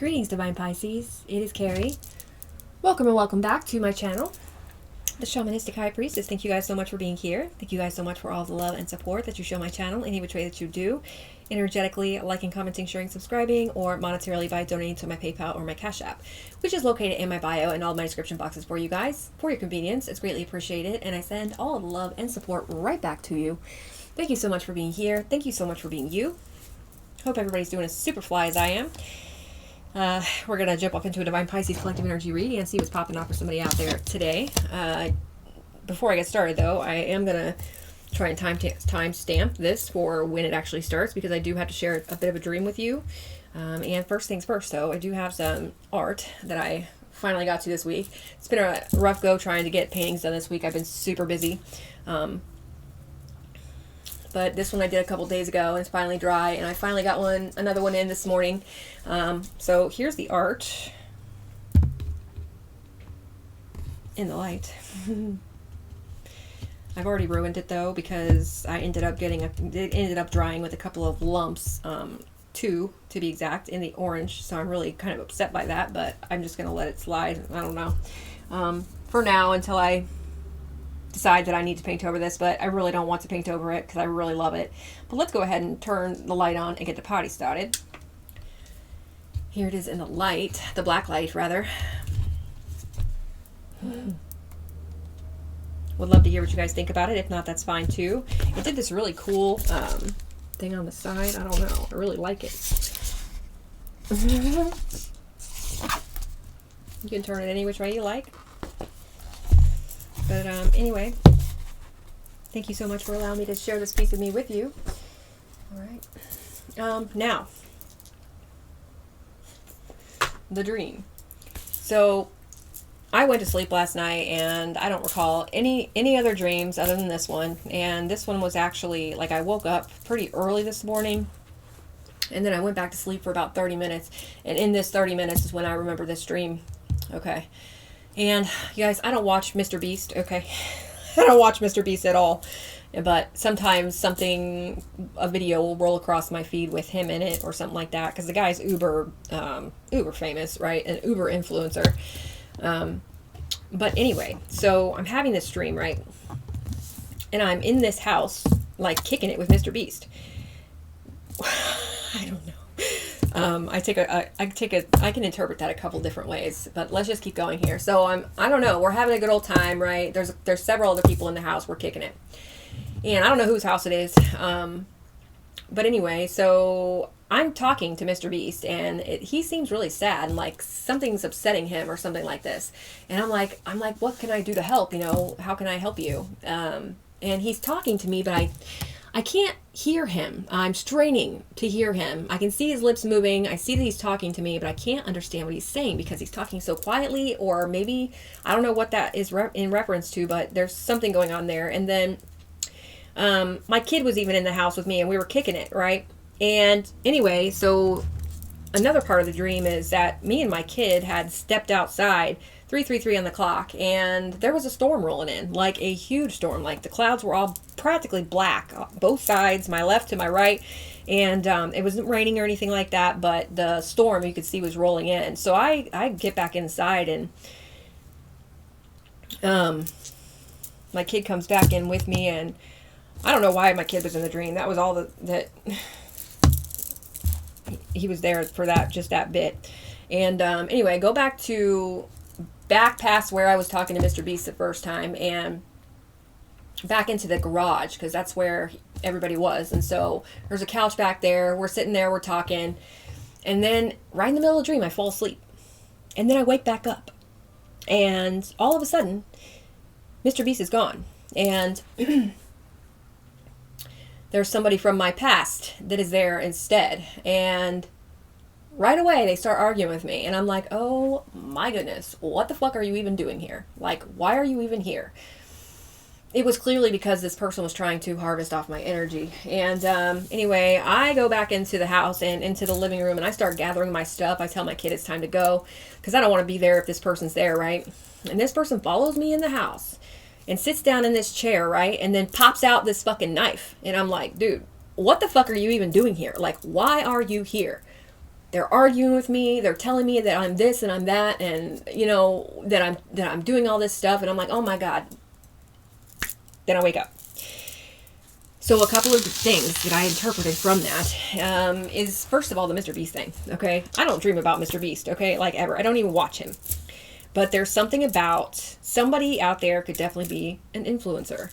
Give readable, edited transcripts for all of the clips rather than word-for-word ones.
Greetings, Divine Pisces. It is Carrie. Welcome and welcome back to my channel, the Shamanistic High Priestess. Thank you guys so much for being here. Thank you guys so much for all the love and support that you show my channel, any which way that you do, energetically, liking, commenting, sharing, subscribing, or monetarily by donating to my PayPal or my Cash App, which is located in my bio and all my description boxes for you guys. For your convenience, it's greatly appreciated, and I send all the love and support right back to you. Thank you so much for being here. Thank you so much for being you. Hope everybody's doing as super fly as I am. We're going to jump off into a Divine Pisces collective energy reading and see what's popping off for somebody out there today. Before I get started, though, I am going to try and time stamp this for when it actually starts, because I do have to share a bit of a dream with you. And first things first, though, I do have some art that I finally got to this week. It's been a rough go trying to get paintings done this week. I've been super busy. But this one I did a couple days ago, and it's finally dry, and I finally got another one in this morning. So here's the art in the light. I've already ruined it though, because I ended up it ended up drying with a couple of lumps, two to be exact, in the orange. So I'm really kind of upset by that, but I'm just gonna let it slide. I don't know. For now, until I decide that I need to paint over this, but I really don't want to paint over it because I really love it. But let's go ahead and turn the light on and get the party started. Here it is in the light, the black light rather. Would love to hear what you guys think about it. If not, that's fine too. It did this really cool thing on the side. I don't know. I really like it. You can turn it any which way you like. But anyway, thank you so much for allowing me to share this piece of me with you. All right. Now, the dream. So I went to sleep last night, and I don't recall any other dreams other than this one. And this one was actually, like, I woke up pretty early this morning, and then I went back to sleep for about 30 minutes. And in this 30 minutes is when I remember this dream. Okay. And you guys, I don't watch Mr. Beast, okay? I don't watch Mr. Beast at all. But sometimes a video will roll across my feed with him in it or something like that, because the guy's uber famous, right? An uber influencer. But anyway, so I'm having this dream, right? And I'm in this house, like, kicking it with Mr. Beast. I don't know. I can interpret that a couple different ways, but let's just keep going here. So I don't know. We're having a good old time, right? There's several other people in the house. We're kicking it, and I don't know whose house it is. But anyway, so I'm talking to Mr. Beast, and he seems really sad, and like something's upsetting him or something like this. And I'm like, what can I do to help? You know, how can I help you? And he's talking to me, but I can't hear him. I'm straining to hear him. I can see his lips moving. I see that he's talking to me, but I can't understand what he's saying because he's talking so quietly, or maybe, I don't know what that is in reference to, but there's something going on there. And then my kid was even in the house with me, and we were kicking it, right? And anyway, so another part of the dream is that me and my kid had stepped outside, 3:33 on the clock, and there was a storm rolling in, like a huge storm. Like the clouds were all practically black, both sides, my left to my right, and it wasn't raining or anything like that, but the storm you could see was rolling in. So I get back inside, and my kid comes back in with me, and I don't know why my kid was in the dream. That was all that he was there for, just that bit. And anyway, go back past where I was talking to Mr. Beast the first time, and back into the garage, because that's where everybody was. And so there's a couch back there. We're sitting there, we're talking, and then right in the middle of the dream, I fall asleep, and then I wake back up, and all of a sudden, Mr. Beast is gone, and there's somebody from my past that is there instead. And right away, they start arguing with me. And I'm like, oh my goodness, what the fuck are you even doing here? Like, why are you even here? It was clearly because this person was trying to harvest off my energy. And anyway, I go back into the house and into the living room, and I start gathering my stuff. I tell my kid it's time to go, because I don't want to be there if this person's there, right? And this person follows me in the house and sits down in this chair, right? And then pops out this fucking knife. And I'm like, dude, what the fuck are you even doing here? Like, why are you here? they're arguing with me. They're telling me that I'm this and I'm that, and you know that I'm doing all this stuff, and I'm like, oh my God. Then I wake up. So a couple of things that I interpreted from that is, first of all, the Mr. Beast thing. Okay, I don't dream about Mr. Beast. Okay, like ever. I don't even watch him. But there's something about somebody out there could definitely be an influencer.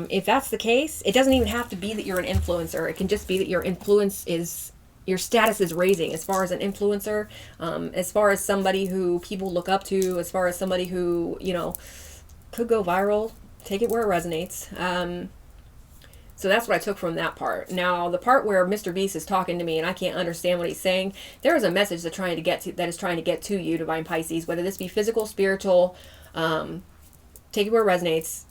If that's the case, it doesn't even have to be that you're an influencer. It can just be that your influence is, your status is raising as far as an influencer, as far as somebody who people look up to, as far as somebody who, you know, could go viral. Take it where it resonates. So that's what I took from that part. Now, the part where Mr. Beast is talking to me and I can't understand what he's saying, there is a message that is trying to get to you, Divine Pisces, whether this be physical, spiritual, take it where it resonates.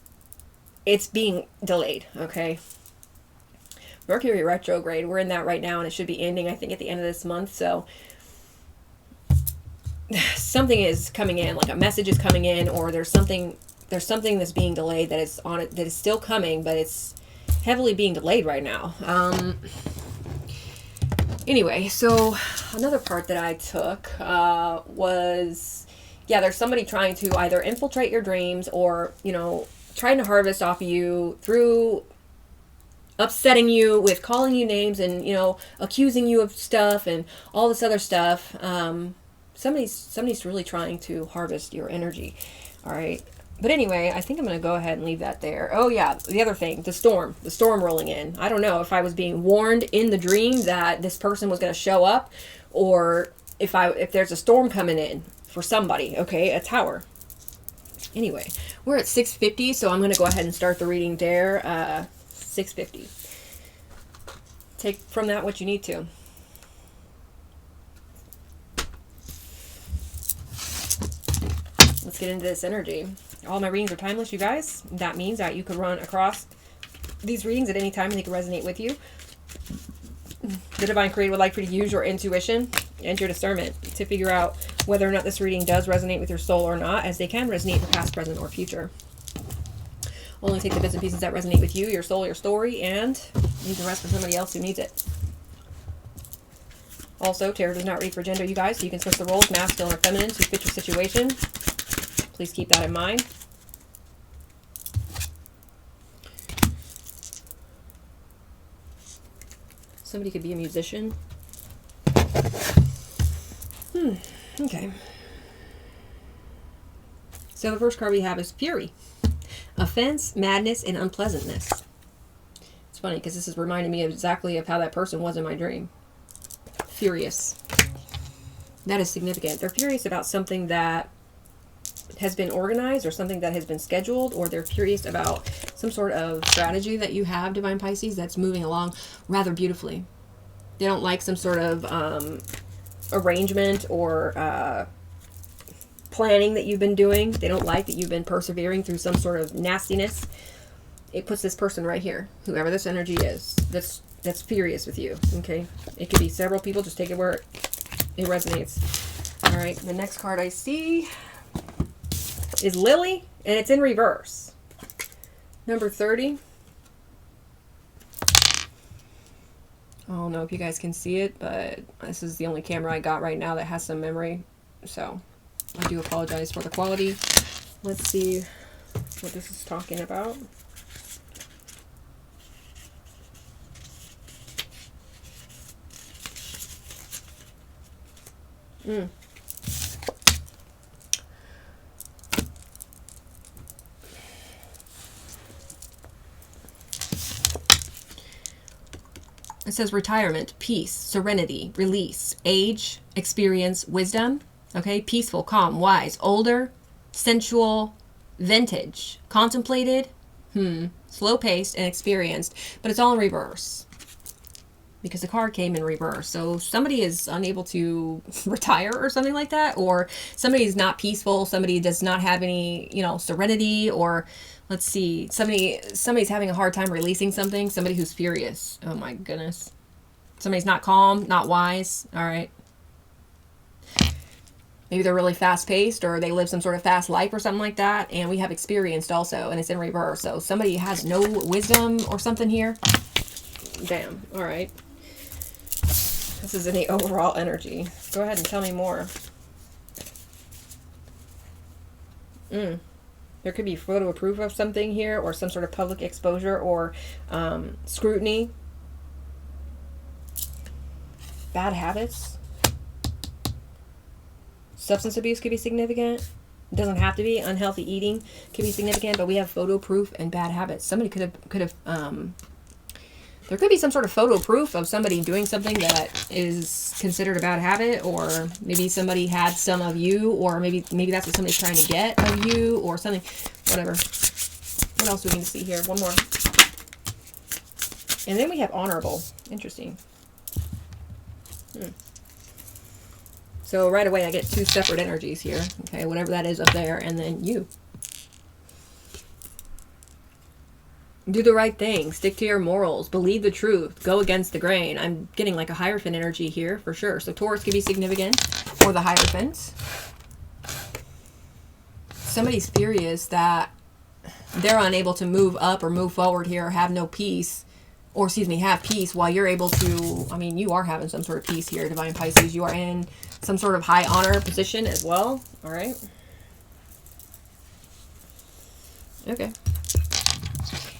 It's being delayed, okay? Mercury retrograde, we're in that right now, and it should be ending, I think, at the end of this month. So something is coming in, like a message is coming in, or there's something that's being delayed that is on it, that is still coming, but it's heavily being delayed right now. Anyway, so another part that I took was, yeah, there's somebody trying to either infiltrate your dreams or, you know, trying to harvest off of you through upsetting you with calling you names and, you know, accusing you of stuff and all this other stuff. Somebody's really trying to harvest your energy. All right. But anyway, I think I'm going to go ahead and leave that there. Oh yeah, the other thing, the storm rolling in. I don't know if I was being warned in the dream that this person was going to show up, or if there's a storm coming in for somebody. Okay, a tower. Anyway, we're at 6:50, so I'm going to go ahead and start the reading there. 6:50. Take from that what you need to. Let's get into this energy. All my readings are timeless, you guys. That means that you could run across these readings at any time and they can resonate with you. The Divine Creator would like for you to use your intuition and your discernment to figure out whether or not this reading does resonate with your soul or not, as they can resonate for past, present, or future. Only take the bits and pieces that resonate with you, your soul, your story, and leave the rest for somebody else who needs it. Also, tarot does not read for gender, you guys, so you can switch the roles, masculine or feminine, to fit your situation. Please keep that in mind. Somebody could be a musician. Okay. So the first card we have is Fury. Offense, madness, and unpleasantness. It's funny because this is reminding me exactly of how that person was in my dream. Furious. That is significant. They're furious about something that has been organized or something that has been scheduled, or they're furious about some sort of strategy that you have, Divine Pisces, that's moving along rather beautifully. They don't like some sort of arrangement or planning that you've been doing. They don't like that you've been persevering through some sort of nastiness. It puts this person right here, whoever this energy is, that's furious with you. Okay, it could be several people. Just take it where it resonates. All right, the next card I see is Lily, and it's in reverse. Number 30. I don't know if you guys can see it, but this is the only camera I got right now that has some memory, so I do apologize for the quality. Let's see what this is talking about. It says retirement, peace, serenity, release, age, experience, wisdom. Okay, peaceful, calm, wise, older, sensual, vintage, contemplated, slow-paced, and experienced. But it's all in reverse because the card came in reverse. So somebody is unable to retire or something like that, or somebody is not peaceful. Somebody does not have any, serenity, or let's see, somebody's having a hard time releasing something. Somebody who's furious. Oh my goodness. Somebody's not calm, not wise. All right. Maybe they're really fast-paced, or they live some sort of fast life or something like that. And we have experienced also, and it's in reverse. So somebody has no wisdom or something here. Damn. All right. This is in the overall energy. Go ahead and tell me more. There could be photo proof of something here, or some sort of public exposure, or scrutiny. Bad habits. Substance abuse could be significant. It doesn't have to be. Unhealthy eating could be significant, but we have photo proof and bad habits. Somebody could have there could be some sort of photo proof of somebody doing something that is considered a bad habit, or maybe somebody had some of you, or maybe that's what somebody's trying to get of you, or something. Whatever. What else do we need to see here? One more. And then we have honorable. Interesting. So right away I get two separate energies here. Okay, whatever that is up there, and then you. Do the right thing. Stick to your morals. Believe the truth. Go against the grain. I'm getting like a Hierophant energy here for sure. So Taurus could be significant for the Hierophant. Somebody's furious that they're unable to move up or move forward here, or have no peace, or excuse me, have peace while you're able to. I mean, you are having some sort of peace here, Divine Pisces. You are in some sort of high honor position as well. All right. Okay.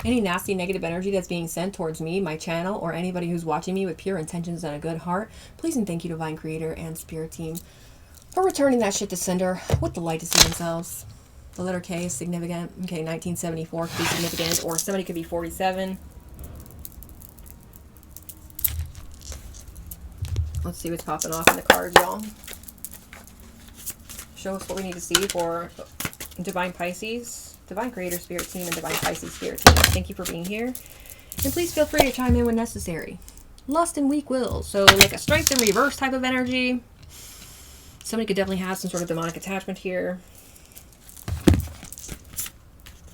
Any nasty negative energy that's being sent towards me, my channel, or anybody who's watching me with pure intentions and a good heart, please and thank you, Divine Creator and Spirit Team, for returning that shit to sender with the light to see themselves. The letter K is significant. Okay, 1974 could be significant, or somebody could be 47. Let's see what's popping off in the cards, y'all. Show us what we need to see for Divine Pisces. Divine Creator Spirit Team and Divine Pisces Spirit Team. Thank you for being here. And please feel free to chime in when necessary. Lust and weak will. So like a strength in reverse type of energy. Somebody could definitely have some sort of demonic attachment here.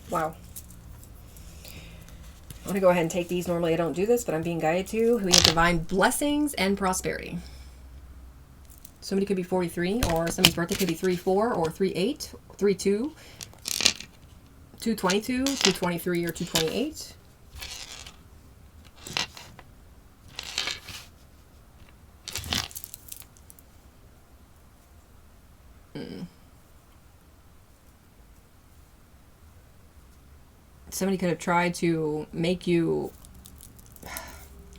Wow. I'm going to go ahead and take these. Normally I don't do this, but I'm being guided to. We have divine blessings and prosperity. Somebody could be 43, or somebody's birthday could be 3-4, or 3-8, 3-2. 222, 223, or 228. Somebody could have tried to make you, I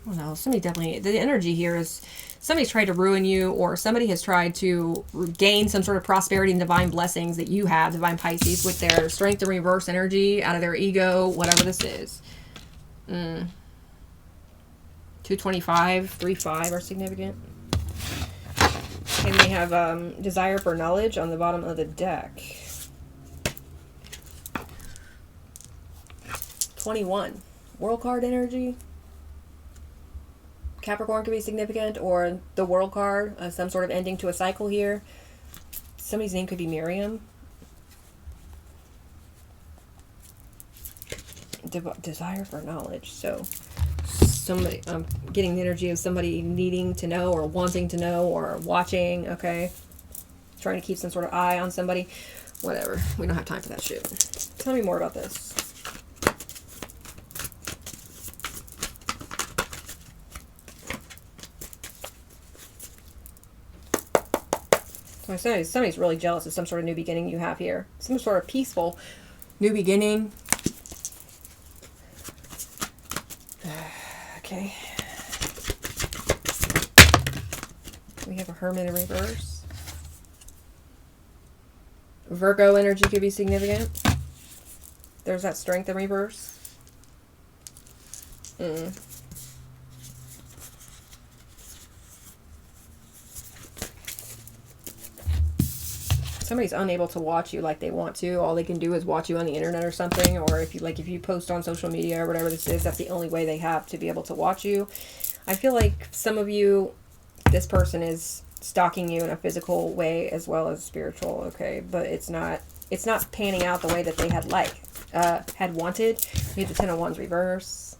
don't know, somebody definitely, the energy here is somebody's tried to ruin you, or somebody has tried to gain some sort of prosperity and divine blessings that you have, Divine Pisces, with their strength and reverse energy out of their ego, whatever this is. 225, 3-5 are significant. And we have desire for knowledge on the bottom of the deck. 21, world card energy. Capricorn could be significant, or the world card, some sort of ending to a cycle here. Somebody's name could be Miriam. Desire for knowledge. So somebody, I'm getting the energy of somebody needing to know, or wanting to know, or watching. Okay, trying to keep some sort of eye on somebody. Whatever. We don't have time for that shit. Tell me more about this. Somebody's really jealous of some sort of new beginning you have here. Some sort of peaceful new beginning. Okay. We have a Hermit in reverse. Virgo energy could be significant. There's that Strength in reverse. Somebody's unable to watch you like they want to. All they can do is watch you on the internet or something, or if you post on social media or whatever this is, that's the only way they have to be able to watch you. I feel like some of you, this person is stalking you in a physical way as well as spiritual, okay? But it's not panning out the way that they had wanted. We have the 10 of Wands reverse.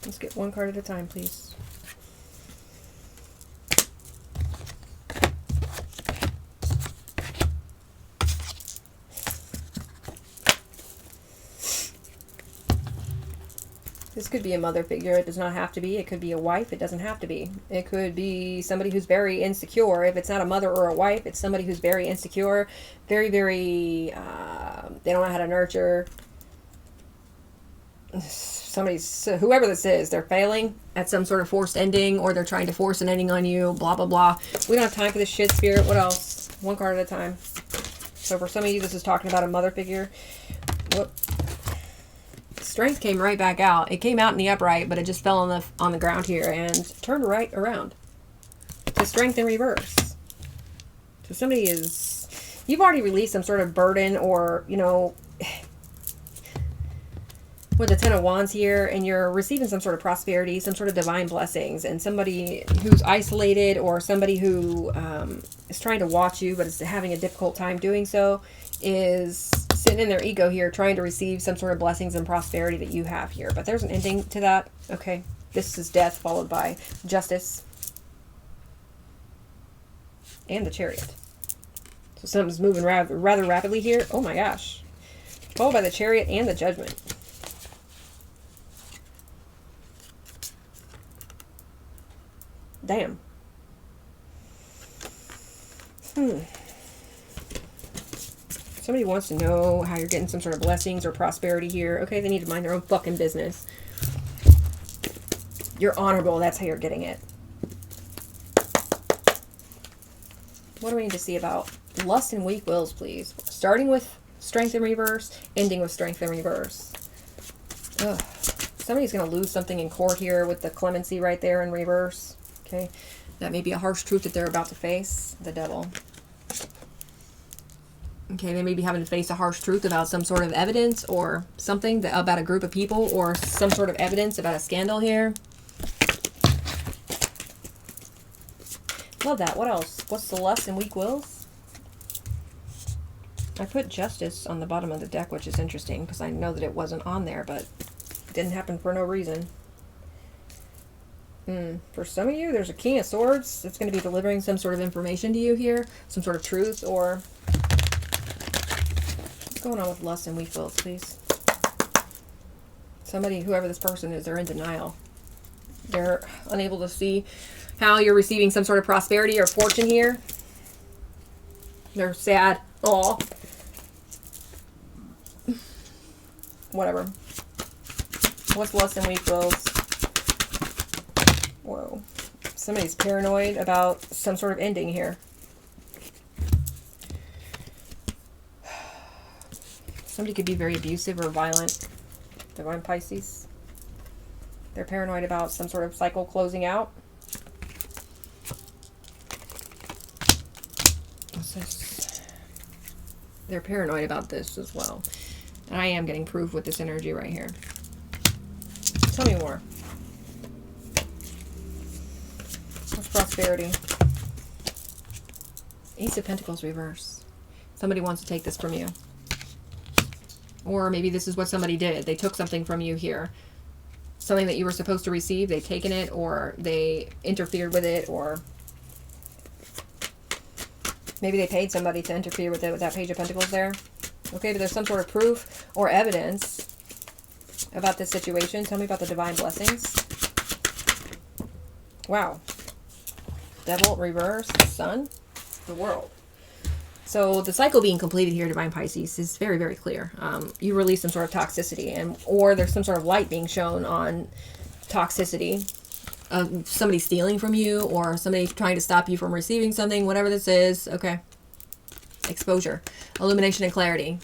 Let's get one card at a time, please. This could be a mother figure. It does not have to be. It could be a wife. It doesn't have to be. It could be somebody who's very insecure. If it's not a mother or a wife, it's somebody who's very insecure, very, very, they don't know how to nurture. Whoever this is, they're failing at some sort of forced ending, or they're trying to force an ending on you, blah, blah, blah. We don't have time for this shit, Spirit. What else? One card at a time. So for some of you, this is talking about a mother figure. Whoop. Strength came right back out. It came out in the upright, but it just fell on the ground here and turned right around to strength in reverse. So somebody is, you've already released some sort of burden, or, you know, with the Ten of Wands here, and you're receiving some sort of prosperity, some sort of divine blessings, and somebody who's isolated, or somebody who is trying to watch you but is having a difficult time doing so, is sitting in their ego here trying to receive some sort of blessings and prosperity that you have here. But there's an ending to that. Okay, this is death followed by justice and the Chariot. So something's moving rather rapidly here. Oh my gosh. Followed by the Chariot and the Judgment. Damn. Somebody wants to know how you're getting some sort of blessings or prosperity here. Okay, they need to mind their own fucking business. You're honorable. That's how you're getting it. What do we need to see about lust and weak wills, please? Starting with strength in reverse, ending with strength in reverse. Ugh. Somebody's going to lose something in court here with the clemency right there in reverse. Okay, that may be a harsh truth that they're about to face. The Devil. Okay, they may be having to face a harsh truth about some sort of evidence or something that, about a group of people, or some sort of evidence about a scandal here. Love that. What else? What's the lust and weak wills? I put justice on the bottom of the deck, which is interesting because I know that it wasn't on there, but it didn't happen for no reason. For some of you, there's a King of Swords that's going to be delivering some sort of information to you here, some sort of truth, or what's going on with lust and weak wills, please? Somebody, whoever this person is, they're in denial. They're unable to see how you're receiving some sort of prosperity or fortune here. They're sad. Aw. Whatever. What's lust and weak wills? Whoa. Somebody's paranoid about some sort of ending here. Somebody could be very abusive or violent. Divine Pisces. They're paranoid about some sort of cycle closing out. What's this? They're paranoid about this as well. And I am getting proof with this energy right here. Tell me more. What's prosperity? Ace of Pentacles reverse. Somebody wants to take this from you. Or maybe this is what somebody did. They took something from you here. Something that you were supposed to receive. They've taken it, or they interfered with it, or maybe they paid somebody to interfere with it with that Page of Pentacles there. Okay, but there's some sort of proof or evidence about this situation. Tell me about the divine blessings. Wow. Devil, reverse, Sun, the World. So the cycle being completed here, Divine Pisces, is very, very clear. You release some sort of toxicity, or there's some sort of light being shown on toxicity of somebody stealing from you, or somebody trying to stop you from receiving something, whatever this is. Okay. Exposure, illumination, and clarity.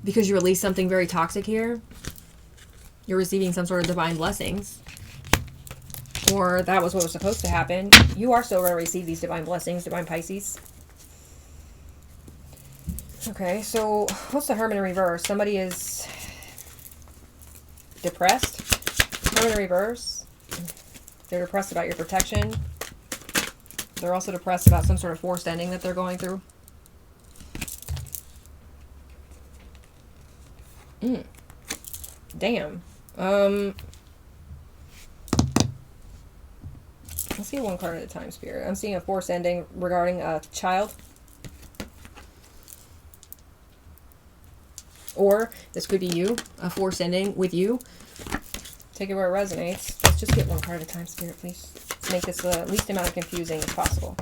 Because you release something very toxic here, you're receiving some sort of divine blessings. Or that was what was supposed to happen. You are still going to receive these divine blessings, Divine Pisces. Okay, so what's the Hermit in reverse? Somebody is depressed. Hermit in reverse. They're depressed about your protection. They're also depressed about some sort of forced ending that they're going through. Damn. Let's see one card at a time, Spirit. I'm seeing a forced ending regarding a child. Or this could be you, a force ending with you. Take it where it resonates. Let's just get one card at a time, Spirit, please. Let's make this the least amount of confusing as possible.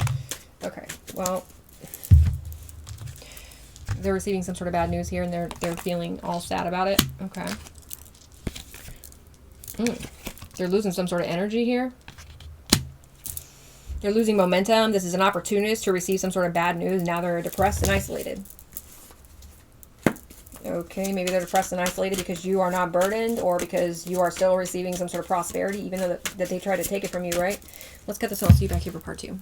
Okay, well, they're receiving some sort of bad news here, and they're feeling all sad about it. Okay. They're losing some sort of energy here. They're losing momentum. This is an opportunist to receive some sort of bad news. Now they're depressed and isolated. Okay, maybe they're depressed and isolated because you are not burdened, or because you are still receiving some sort of prosperity, even though that they try to take it from you, right? Let's cut this. I'll see you back here for part 2.